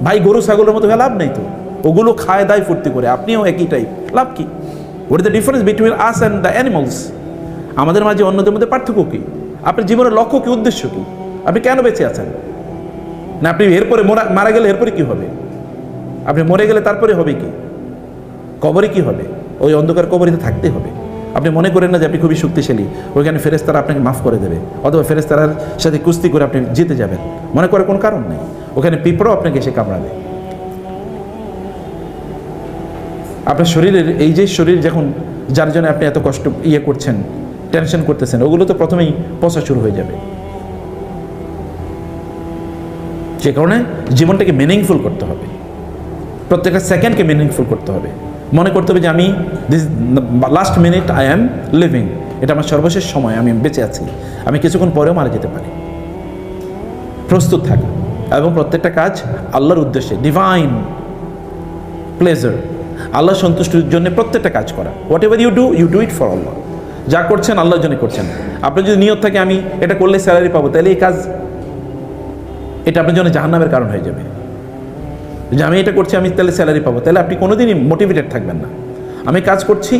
ভাই গরু ছাগলের মতো লাভ নেই তো, ওগুলো খায় দায় ফুর্তি করে, আপনিও একই টাইপ, লাভ কি? What is the difference between us and the animals? আমাদের মাঝে অন্যদের মধ্যে পার্থক্য কি? আপনার জীবনের লক্ষ্য কি, উদ্দেশ্য কি? আপনি কেন বেঁচে আছেন? না আপনি এরপরে মারা গেলে এরপরে কি হবে? আপনি মরে গেলে তারপরে হবে কি? কবরে কি হবে? ওই অন্ধকার কবরিতে থাকতে হবে। আপনি মনে করেন না যে আপনি খুবই শক্তিশালী, ওইখানে ফেরেশতারা আপনাকে মাফ করে দেবে, অথবা ফেরেশতারার সাথে কুস্তি করে আপনি জিতে যাবেন, মনে করার কোনো কারণ নেই। ওখানে পিঁপড়াও আপনাকে এসে কামড়াবে। আপনার শরীরের এই যে শরীর যখন, যার জন্য আপনি এত কষ্ট করছেন, টেনশন করতেছেন, ওগুলো তো প্রথমেই পচা শুরু হয়ে যাবে। যে কারণে জীবনটাকে মিনিংফুল করতে হবে, প্রত্যেকটা সেকেন্ডকে মিনিংফুল করতে হবে। মনে করতে হবে যে আমি this last minute I am living, এটা আমার সর্বশেষ সময়, আমি বেঁচে আছি, আমি কিছুক্ষণ পরেও মারা যেতে পারি। প্রস্তুত থাকা এবং প্রত্যেকটা কাজ আল্লাহর উদ্দেশ্যে, ডিভাইন প্লেজার, আল্লাহ সন্তুষ্টির জন্য প্রত্যেকটা কাজ করা। Whatever you do it for Allah. যা করছেন আল্লাহর জন্য করছেন। আপনার যদি নিয়ত থাকে আমি এটা করলে স্যালারি পাবো, তাহলে এই কাজ, এটা আপনার জন্য জাহান্নামের কারণ হয়ে যাবে। যে আমি এটা করছি আমি তাহলে স্যালারি পাবো, তাহলে আপনি কোনোদিনই মোটিভেটেড থাকবেন না। আমি কাজ করছি,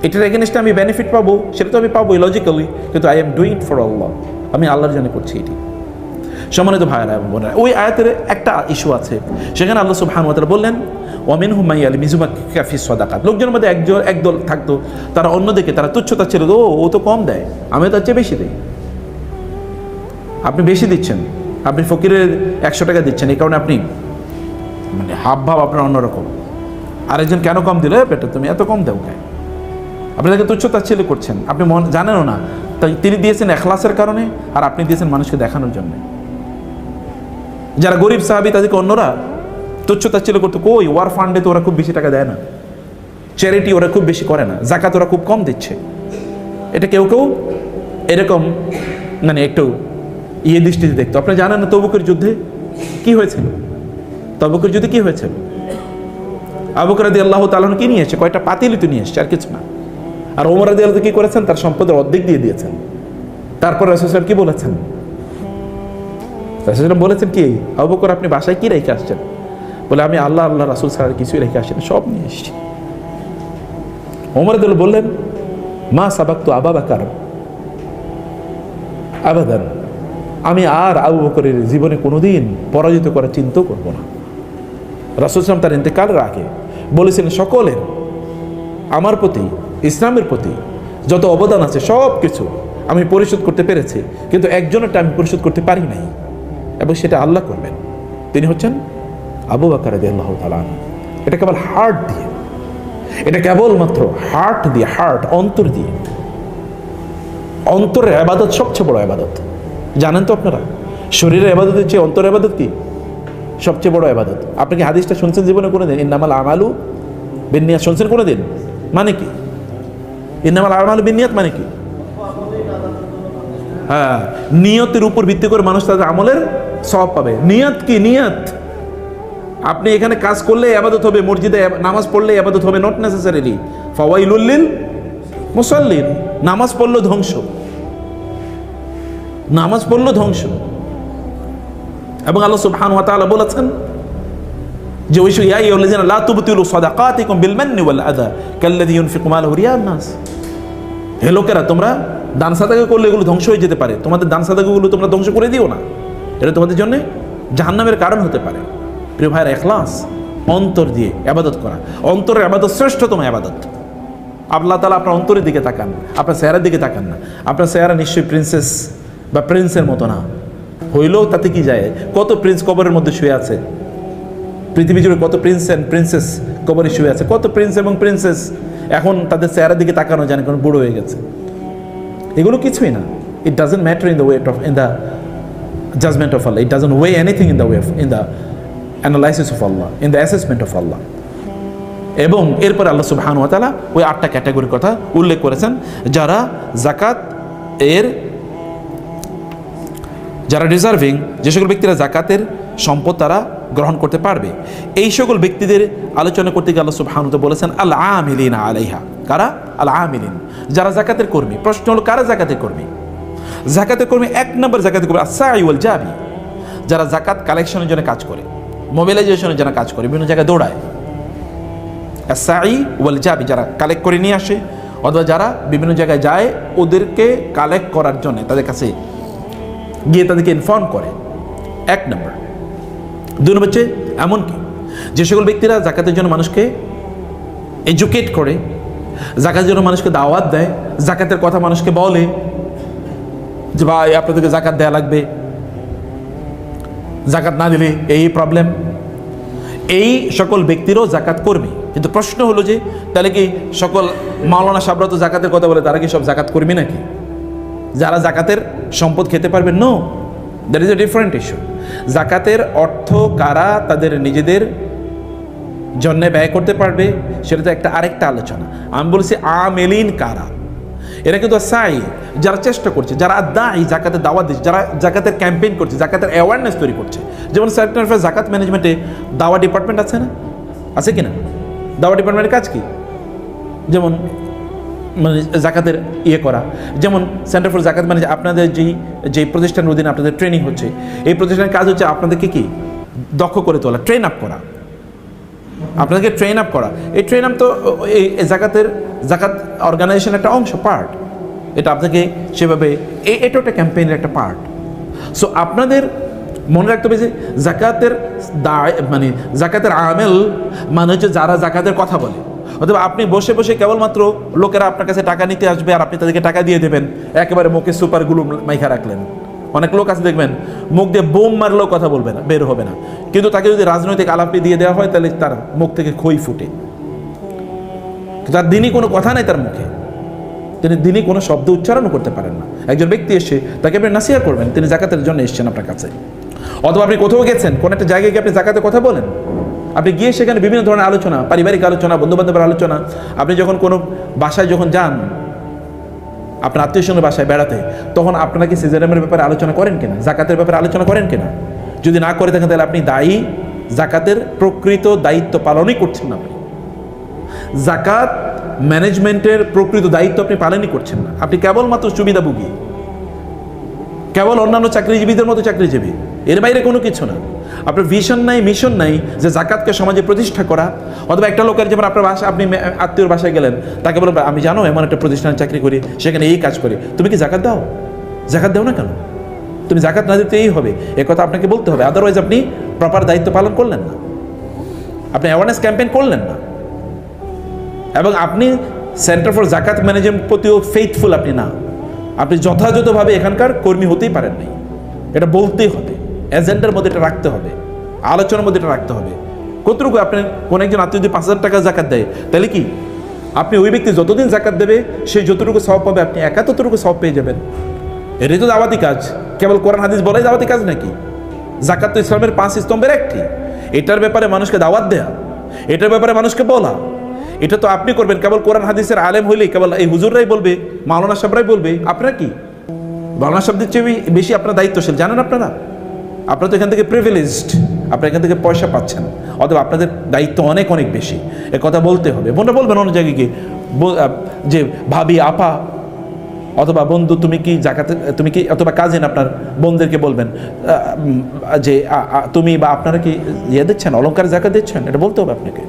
এটার এগেনস্টে আমি বেনিফিট পাবো, সেটা তো আমি পাবো লজিক্যালি, কিন্তু I am doing it for Allah, আমি আল্লাহর জন্য করছি এটি। সম্মানিত ভাইয়েরা এবং বোনেরা, ওই আয়াতের একটা ইস্যু আছে, সেখানে আল্লাহ সুবহানাহু ওয়া তাআলা বললেন ওয়ামিনহুম মান ইয়ালমিজুকা ফিস সাদাকাত। লোকজনের মধ্যে একদল থাকতো, তারা অন্যদিকে তারা তুচ্ছতা ছিল, ও তো কম দেয়, আমি তার চেয়ে বেশি দিই। আপনি বেশি দিচ্ছেন, আপনি ফকিরের 100 টাকা দিচ্ছেন, এই কারণে আপনি মানে হাব ভাব আপনার অন্যরকম। আরেকজন কেন কম দিল, বেটা তুমি এত কম দাও কেন? আপনি তাকে তুচ্ছতা ছেলে করছেন, আপনি জানেনও না। তাই তিনি দিয়েছেন এখলাসের কারণে, আর আপনি দিয়েছেন মানুষকে দেখানোর জন্য। যারা গরিব সাহাবী তাদেরকে অন্যরা তুচ্ছতা ছেলে করতো, কই ওয়ার ফান্ডে তো ওরা খুব বেশি টাকা দেয় না, চ্যারিটি ওরা খুব বেশি করে না, জাকাত ওরা খুব কম দিচ্ছে। এটা কেউ কেউ এরকম মানে একটু দৃষ্টিতে দেখতো। আপনি জানেন না তবুকের যুদ্ধে কি হয়েছিল? তবুকের যুদ্ধে কি হয়েছিল? আবু বকর রাদিয়াল্লাহু তাআলা কি নিয়ে এসেছে? কয়টা পাতিলই তো নিয়ে এসেছে, আর কিছু না। আর ওমর রাদিয়াল্লাহু কি করেছেন? তার সম্পদের অর্ধেক দিয়ে দিয়েছেন। তারপর রাসূল সাল্লাল্লাহু আলাইহি ওয়াসাল্লাম কি বলেছেন? রাসূল সাল্লাল্লাহু আলাইহি ওয়াসাল্লাম বলেছেন কি, আবু বকর আপনি বাসায় কি রেখে আসছেন? বলে আমি আল্লাহ রাসূল ছাড়া কিছুই রেখে আসিনি, সব নিয়ে এসেছি। ওমর রাদিয়াল্লাহু বললেন মা সাবাকতু আবু বকর আবাদান, আমি আর আবু বকরের জীবনে কোনোদিন পরাজিত করার চিন্তা করবো না। রাসূল সাল্লাল্লাহু আলাইহি ওয়াসাল্লাম তার ইন্তেকালের আগে বলেছিলেন সকলের আমার প্রতি, ইসলামের প্রতি যত অবদান আছে সব কিছু আমি পরিশোধ করতে পেরেছি, কিন্তু একজনেরটা আমি পরিশোধ করতে পারি নাই, এবং সেটা আল্লাহ করবেন। তিনি হচ্ছেন আবু বকর রাদিয়াল্লাহু তাআলা। এটা কেবল হার্ট দিয়ে, এটা কেবলমাত্র হার্ট দিয়ে, হার্ট অন্তর দিয়ে। অন্তরের ইবাদত সবচেয়ে বড় ইবাদত, জানেন তো আপনারা? শরীরের ইবাদতের চেয়ে অন্তরের ইবাদত কি সবচেয়ে বড় ইবাদত? আপনি কি হাদিসটা শুনছেন জীবনে কোনোদিন? ইন্নামাল আমালু বিন্নিয়াত শুনছেন কোনোদিন? মানে কি ইন্নামাল আমালু বিন্নিয়াত মানে কি? হ্যাঁ, নিয়তের উপর ভিত্তি করে মানুষ তাদের আমলের সওয়াব পাবে। নিয়ত কি? নিয়ত আপনি এখানে কাজ করলে ইবাদত হবে, মসজিদে নামাজ পড়লে ইবাদত হবে, নট নেসেসারিলি। ফাওয়াইলুল লিল মুসাল্লিন, নামাজ পড়লো ধ্বংস, নামাজ পড়লো ধ্বংস। এবং আল্লাহ সুবহানাহু ওয়া তাআলা বলেছেন যে ওই ইয়া আইয়ুহাল্লাযিনা লা তুবতিলু সাদাকাতিকুম বিল মান্নি ওয়াল আযা কাল্লাযী ইউনফিকু মালাহু রিয়াআন নাস। হে লোকেরা, তোমরা দান সাদাকা করলে এগুলো ধ্বংস হয়ে যেতে পারে, তোমাদের দান সাদাকাগুলো তোমরা ধ্বংস করে দিও না, এটা তোমাদের জন্য জাহান্নামের কারণ হতে পারে। প্রিয় ভাইরা, ইখলাস, অন্তর দিয়ে ইবাদত করা, অন্তরের ইবাদত শ্রেষ্ঠতম ইবাদত। আল্লাহ তাআলা আপনার অন্তরের দিকে তাকান, আপনার চেহারার দিকে তাকান না। আপনার চেহারা নিশ্চয়ই প্রিন্সেস বা প্রিন্সের মতো না, হইলেও তাতে কি যায়? কত প্রিন্স কবরের মধ্যে শুয়ে আছে, পৃথিবী জুড়ে কত প্রিন্স অ্যান্ড প্রিন্সেস কবরে শুয়ে আছে। কত প্রিন্স এবং প্রিন্সেস এখন তাদের চেহারার দিকে তাকানো জানে, কারণ বুড়ো হয়ে গেছে। এগুলো কিছুই না। It doesn't matter in the weight of, in the judgment of Allah. It doesn't weigh anything in the way of, in the analysis of Allah, in the assessment of Allah. এবং এরপরে আল্লাহ সুবহানাহু ওয়া তাআলা ওই 8টা ক্যাটাগরির কথা উল্লেখ করেছেন, যারা জাকাত এর, যারা ডিজার্ভিং, যে সকল ব্যক্তিরা জাকাতের সম্পদ তারা গ্রহণ করতে পারবে। এই সকল ব্যক্তিদের আলোচনা করতে গিয়ে আল্লাহ সুবহানাহু ওয়া তাআলা বলেছেন আল আমিলিনা আলাইহা। কারা? আল আমিলিন, যারা জাকাতের কর্মী। প্রশ্ন হলো কারা জাকাতের কর্মী? জাকাতের কর্মী 1 নম্বর জাকাতের কর্মী আস-সাই ওয়াল জাবি, যারা জাকাত কালেকশনের জন্য কাজ করে। মোবিলাইজেশনের যারা কাজ করে, বিভিন্ন জায়গায় দৌড়ায়, সাই ওয়াল জাবি যারা কালেক্ট করে নিয়ে আসে, অথবা যারা বিভিন্ন জায়গায় যায় ওদেরকে কালেক্ট করার জন্য তাদের কাছে গিয়ে তাদেরকে ইনফর্ম করে, 1 নম্বর। 2 নম্বর হচ্ছে এমনকি যে সকল ব্যক্তিরা জাকাতের জন্য মানুষকে এডুকেট করে, জাকাতের জন্য মানুষকে দাওয়াত দেয়, জাকাতের কথা মানুষকে বলে যে ভাই আপনাদেরকে জাকাত দেওয়া লাগবে, জাকাত না দিলে এই প্রবলেম, এই সকল ব্যক্তিরও জাকাত কর্মী। কিন্তু প্রশ্ন হলো যে তাহলে কি সকল মাওলানা সাহেবরা তো জাকাতের কথা বলে, তারা কি সব জাকাত কর্মী নাকি? যারা জাকাতের সম্পদ খেতে পারবে? No, that is a different issue. জাকাতের অর্থ কারা তাদের নিজেদের জন্য ব্যয় করতে পারবে সেটা তো একটা আরেকটা আলোচনা। আমি বলছি আমেলিন কারা, এরা কিন্তু সাই যারা চেষ্টা করছে, যারা দায়ী জাকাতের দাওয়াত দিচ্ছে, যারা জাকাতের ক্যাম্পেইন করছে, জাকাতের অ্যাওয়ারনেস তৈরি করছে। যেমন সেক্রেটারি অফ জাকাত ম্যানেজমেন্টে দাওয়া ডিপার্টমেন্ট আছে না, আছে কি না? দাওয়া ডিপার্টমেন্টের কাজ কি? যেমন মানে জাকাতের ইয়ে করা, যেমন সেন্টার ফর জাকাত ম্যানেজ, আপনাদের যে প্রতিষ্ঠানের অধীনে আপনাদের ট্রেনিং হচ্ছে, এই প্রতিষ্ঠানের কাজ হচ্ছে আপনাদেরকে কি দক্ষ করে তোলা, ট্রেন আপ করা, আপনাদেরকে ট্রেন আপ করা। এই ট্রেন আপ তো এই জাকাত অর্গানাইজেশনের একটা অংশ, পার্ট। এটা আপনাকে সেভাবে এটা একটা ক্যাম্পেইনের একটা পার্ট। সো আপনাদের মনে রাখতে হবে যে জাকাতের মানে জাকাতের আমেল মানে হচ্ছে যারা জাকাতের কথা বলে। অথবা আপনি বসে বসে কেবলমাত্র লোকেরা আপনার কাছে টাকা নিতে আসবে আর আপনি তাদেরকে টাকা দিয়ে দেবেন, একেবারে মুখে সুপার গ্লু মাইখা রাখলেন। অনেক লোক আছে দেখবেন মুখ দিয়ে বোম মারলেও কথা বলবে না, বের হবে না, কিন্তু তাকে যদি রাজনৈতিক আলাপে দিয়ে দেওয়া হয় তাহলে তার মুখ থেকে খই ফুটে, তার দিনই কোনো কথা নাই তার মুখে, তিনি দিনই কোনো শব্দ উচ্চারণও করতে পারেন না। একজন ব্যক্তি এসে তাকে আপনি নাসিহা করবেন, তিনি জাকাতের জন্য এসেছেন আপনার কাছে। অথবা আপনি কোথাও গেছেন, কোনো একটা জায়গায় গিয়ে আপনি জাকাতের কথা বলেন, আপনি গিয়ে সেখানে বিভিন্ন ধরনের আলোচনা, পারিবারিক আলোচনা, বন্ধুবান্ধবের আলোচনা। আপনি যখন কোনো বাসায় যখন যান, আপনার আত্মীয় স্বজনের বাসায় বেড়াতে, তখন আপনাকে সিজারামের ব্যাপারে আলোচনা করেন কিনা, জাকাতের ব্যাপারে আলোচনা করেন কিনা? যদি না করে থাকেন তাহলে আপনি দায়ী, জাকাতের প্রকৃত দায়িত্ব পালনই করছেন না। আপনি জাকাত ম্যানেজমেন্টের প্রকৃত দায়িত্ব আপনি পালনই করছেন না। আপনি কেবলমাত্র সুবিধাভোগী, কেবল অন্যান্য চাকরিজীবীদের মতো চাকরিজীবী, এর বাইরে কোনো কিছু না। আপনার ভিশন নাই, মিশন নাই যে জাকাতকে সমাজে প্রতিষ্ঠা করা। অথবা একটা লোকের যেমন আপনার বাসা, আপনি আত্মীয়র বাসায় গেলেন, তাকে বলবেন আমি জানো এমন একটা প্রতিষ্ঠানে চাকরি করি, সেখানে এই কাজ করি, তুমি কি জাকাত দাও? জাকাত দাও না কেন? তুমি জাকাত না দিতে এই হবে, এ কথা আপনাকে বলতে হবে। আদারওয়াইজ আপনি প্রপার দায়িত্ব পালন করলেন না, আপনি অ্যাওয়ারনেস ক্যাম্পেইন করলেন না, এবং আপনি সেন্টার ফর জাকাত ম্যানেজমেন্ট প্রতিও ফেইথফুল আপনি না, আপনি যথাযথভাবে এখানকার কর্মী হতেই পারেন নাই। এটা বলতেই হবে, এজেন্ডার মধ্যে এটা রাখতে হবে, আলোচনার মধ্যে এটা রাখতে হবে। কতটুকু আপনি কোন একজন আত্মীয় যদি 5,000 টাকা জাকাত দেয়, তাহলে কি আপনি ওই ব্যক্তি যতদিন জাকাত দেবে সে যতটুকু সওয়াব পাবে, আপনি একা ততটুকু সওয়াব পেয়ে যাবেন। এটাই তো দাওয়াতি কাজ। কেবল কোরআন হাদিস বলাই দাওয়াতি কাজ নাকি? জাকাত তো ইসলামের 5 স্তম্ভের একটি। এটার ব্যাপারে মানুষকে দাওয়াত দেয়া, এটার ব্যাপারে মানুষকে বলা, এটা তো আপনি করবেন। কেবল কোরআন হাদিসের আলেম হইলেই কেবল এই হুজুররাই বলবে, মাওলানা সাহেবরাই বলবে, আপনারা কি মাওলানা সাহেবদের চেয়ে বেশি আপনারা দায়িত্বশীল? জানেন আপনারা তো এখান থেকে প্রিভিলেজড, আপনারা এখান থেকে পয়সা পাচ্ছেন, অথবা আপনাদের দায়িত্ব অনেক অনেক বেশি। এ কথা বলতে হবে। বোনরা বলবেন অন্য জায়গায় গিয়ে যে ভাবি, আপা, অথবা বন্ধু তুমি কি জাকাতে, তুমি কি, অথবা কাজিন আপনার বোনদেরকে বলবেন যে তুমি বা আপনারা কি ইয়ে দিচ্ছেন, অলংকার জাকাত দিচ্ছেন? এটা বলতে হবে আপনাকে।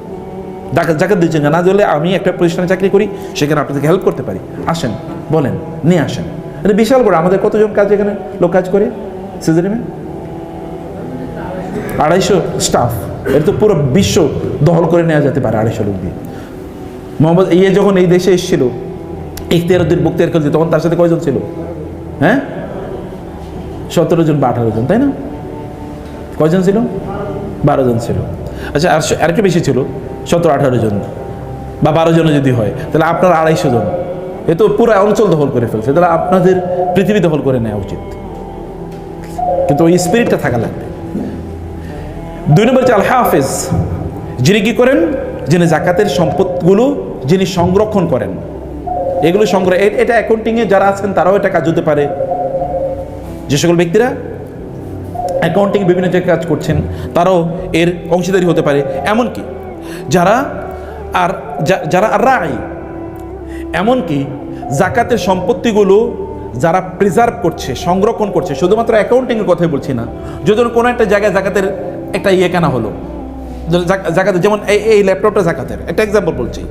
জাকাত দিচ্ছেন না দিলে আমি একটা প্রতিষ্ঠানে চাকরি করি, সেখানে আপনাদেরকে হেল্প করতে পারি, আসেন বলেন, নিয়ে আসেন। এটা বিশাল বড়। আমাদের কতজন কাজ এখানে লোক কাজ করে সিজারিমে? 250 স্টাফ। এটা তো পুরো বিশ্ব দখল করে নেওয়া যেতে পারে 250 লোক দিয়ে। মোহাম্মদ যখন এই দেশে এসেছিল, ইখতিয়ারউদ্দিন বখতিয়ার খলজি, তখন তার সাথে কয়জন ছিল? হ্যাঁ, 17 জন বা 18 জন, তাই না? কয়জন ছিল? 12 জন ছিল। আচ্ছা, আর একটু বেশি ছিল, 17-18 জন বা 12 জন যদি হয়, তাহলে আপনার 250 জন। এ তো পুরো অঞ্চল দখল করে ফেলছে। তাহলে আপনাদের পৃথিবী দখল করে নেওয়া উচিত, কিন্তু ওই স্পিরিটটা থাকা লাগবে। 2 নম্বর হচ্ছে আল হাফেজ, যিনি কি করেন, যিনি জাকাতের সম্পদগুলো যিনি সংরক্ষণ করেন, এগুলো সংগ্রহ। এটা অ্যাকাউন্টিংয়ে যারা আছেন তারাও এটা কাজ হতে পারে। যে সকল ব্যক্তিরা অ্যাকাউন্টিং বিভিন্ন জায়গায় কাজ করছেন তারাও এর অংশীদারি হতে পারে। এমনকি যারা আর রাই, এমনকি জাকাতের সম্পত্তিগুলো যারা প্রিজার্ভ করছে, সংরক্ষণ করছে, শুধুমাত্র অ্যাকাউন্টিংয়ের কথাই বলছি না, যদি কোনো একটা জায়গায় জাকাতের একটা ইয়ে কেনা হলো, জাকাতের, যেমন এই ল্যাপটপটা জাকাতের, একটা এক্সাম্পল বলছি।